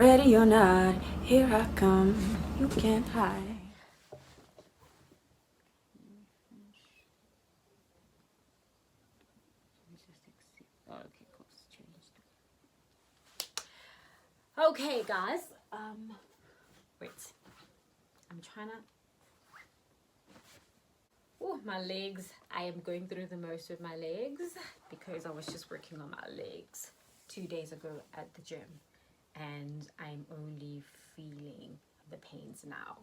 Ready or not, here I come. You can't hide. Okay, cool. It's changed. Okay, guys. Wait. I'm trying to. Oh, my legs. I am going through the most with my legs because I was just working on my legs 2 days ago at the gym, and I'm only feeling the pains now.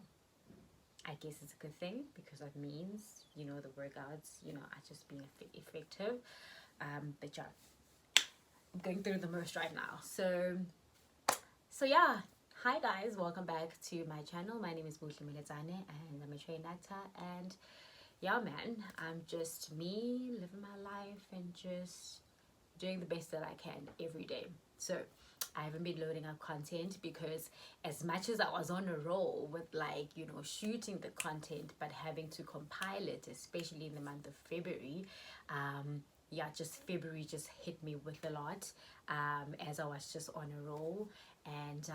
I guess it's a good thing because that means the workouts are just being effective. But yeah, I'm going through the most right now. So yeah, hi guys, welcome back to my channel. My name is Buhle Milezane and I'm a trained actor. And yeah, man, I'm just me living my life and just doing the best that I can every day. So I haven't been loading up content because as much as I was on a roll with shooting the content but having to compile it, especially in the month of February, just February just hit me with a lot, as I was just on a roll. And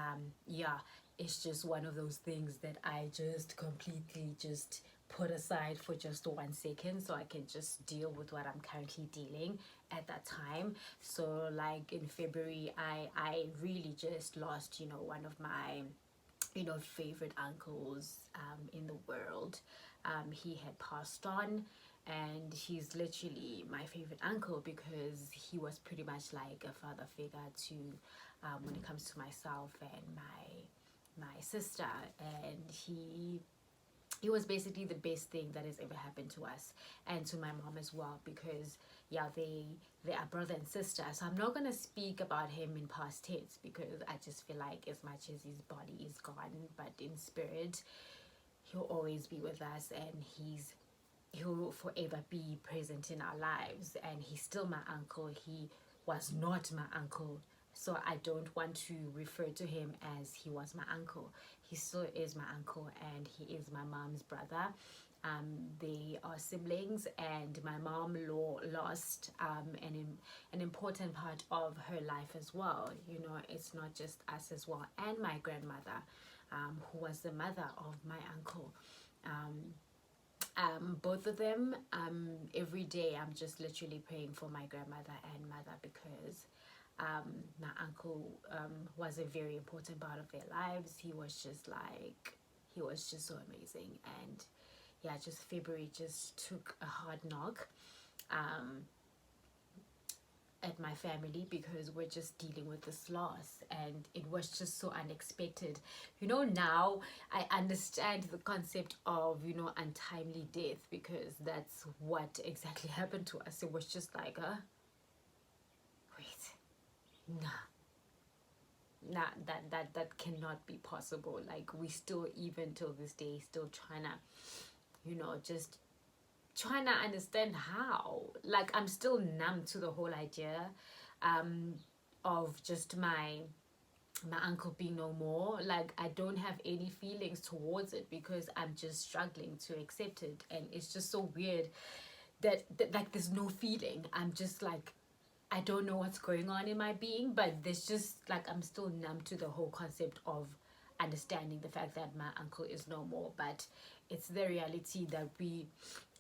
it's just one of those things that I just completely just put aside for just 1 second so I can just deal with what I'm currently dealing at that time. So like in February, I really just lost one of my favorite uncles in the world. He had passed on, and he's literally my favorite uncle because he was pretty much like a father figure to when it comes to myself and my sister. And he was basically the best thing that has ever happened to us and to my mom as well, because they are brother and sister. So I'm not going to speak about him in past tense because I just feel like as much as his body is gone, but in spirit he'll always be with us, and he'll forever be present in our lives. And he's still my uncle. He was not my uncle, so I don't want to refer to him as he was my uncle. He still is my uncle, and he is my mom's brother. They are siblings, and my mom lost an important part of her life as well. It's not just us as well, and my grandmother, who was the mother of my uncle. Both of them, every day I'm just literally praying for my grandmother and mother because my uncle was a very important part of their lives. He was just so amazing. And yeah, just February just took a hard knock at my family because we're just dealing with this loss, and it was just so unexpected. Now I understand the concept of untimely death, because that's what exactly happened to us. It was just like wait, nah, that cannot be possible. Like, we still, even till this day, still trying to just trying to understand how. Like, I'm still numb to the whole idea of just my uncle being no more. Like, I don't have any feelings towards it because I'm just struggling to accept it. And it's just so weird that like there's no feeling. I'm just like, I don't know what's going on in my being, but there's just like, I'm still numb to the whole concept of understanding the fact that my uncle is no more. But it's the reality that we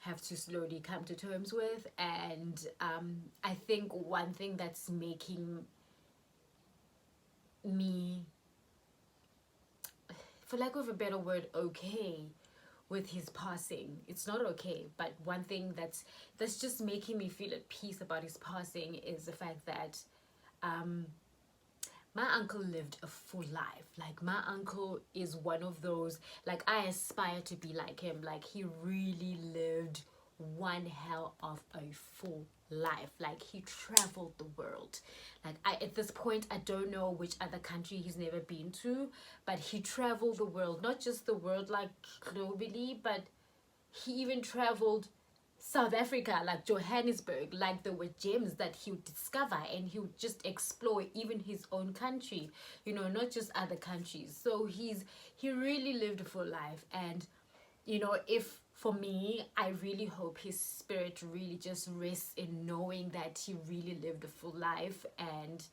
have to slowly come to terms with. And I think one thing that's making me, for lack of a better word, okay with his passing, it's not okay, but one thing that's just making me feel at peace about his passing is the fact that my uncle lived a full life. Like, my uncle is one of those, like, I aspire to be like him. Like, he really lived one hell of a full life. Like, he traveled the world. Like, at this point, I don't know which other country he's never been to, but he traveled the world. Not just the world like globally, but he even traveled South Africa, like Johannesburg. Like, there were gems that he would discover, and he would just explore even his own country, not just other countries. So he really lived a full life. And if for me, I really hope his spirit really just rests in knowing that he really lived a full life. And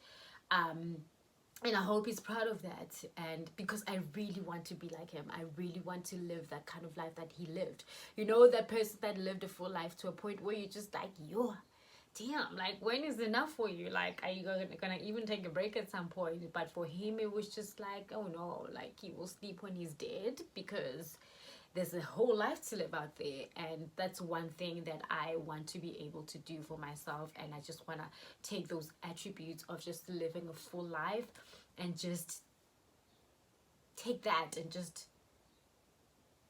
and I hope he's proud of that. And because I really want to be like him, I really want to live that kind of life that he lived. You know, that person that lived a full life to a point where you're just like, yo, damn, like, when is enough for you? Like, are you gonna even take a break at some point? But for him, it was just like, oh no, like, he will sleep when he's dead, because there's a whole life to live out there. And that's one thing that I want to be able to do for myself. And I just want to take those attributes of just living a full life and just take that and just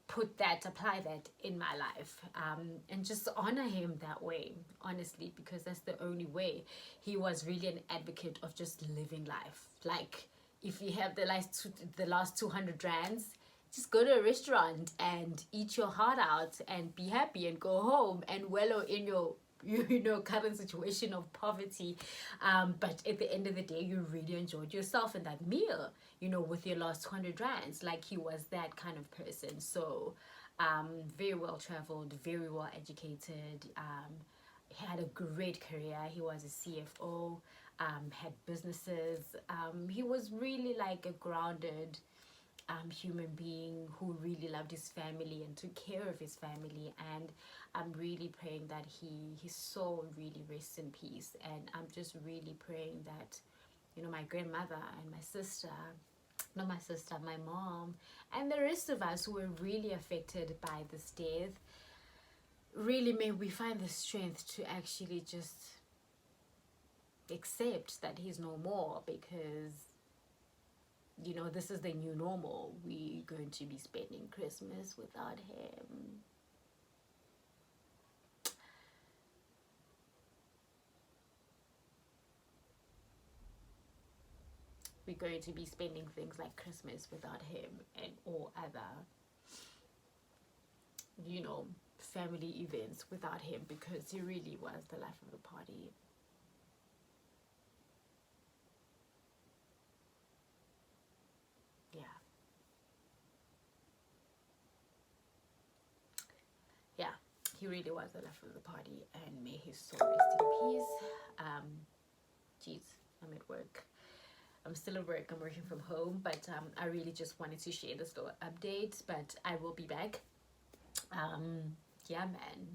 apply that in my life, and just honor him that way, honestly, because that's the only way. He was really an advocate of just living life. Like, if you have the last 200 rands, just go to a restaurant and eat your heart out and be happy and go home and wallow in your current situation of poverty, but at the end of the day, you really enjoyed yourself in that meal, with your last 200 rands. Like, he was that kind of person. So very well traveled, very well educated, he had a great career. He was a CFO, had businesses. He was really like a grounded human being who really loved his family and took care of his family. And I'm really praying that his soul really rests in peace. And I'm just really praying that, my grandmother and my sister, not my sister, my mom, and the rest of us who were really affected by this death, really may we find the strength to actually just accept that he's no more, because this is the new normal. We're going to be spending Christmas without him. We're going to be spending things like Christmas without him, and all other, family events without him, because he really was the life of the party. Yeah, he really was the life of the party, and may his soul rest in peace. Jeez, I'm at work. I'm still at work. I'm working from home, but I really just wanted to share this little update. But I will be back. Yeah, man.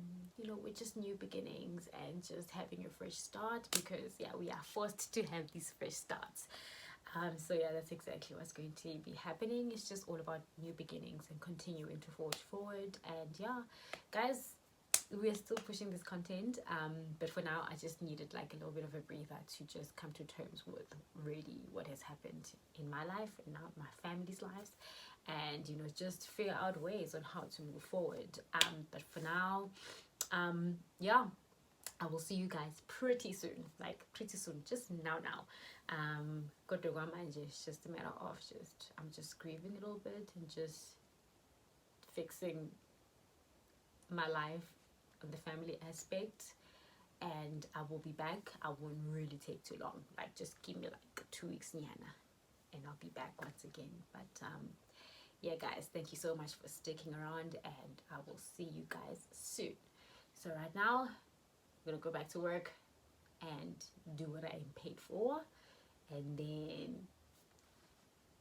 With just new beginnings and just having a fresh start, because we are forced to have these fresh starts. So that's exactly what's going to be happening. It's just all about new beginnings and continuing to forge forward. And guys, we are still pushing this content, but for now I just needed like a little bit of a breather to just come to terms with really what has happened in my life and now my family's lives, and just figure out ways on how to move forward. But for now, I will see you guys pretty soon, just now. It's just a matter of I'm just grieving a little bit and just fixing my life on the family aspect, and I will be back. I won't really take too long, like just give me like 2 weeks Niana, and I'll be back once again. But guys, thank you so much for sticking around, and I will see you guys soon. So right now I'm gonna go back to work and do what I'm paid for, and then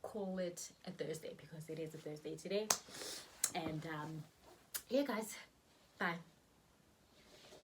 call it a Thursday, because it is a Thursday today. And guys, bye.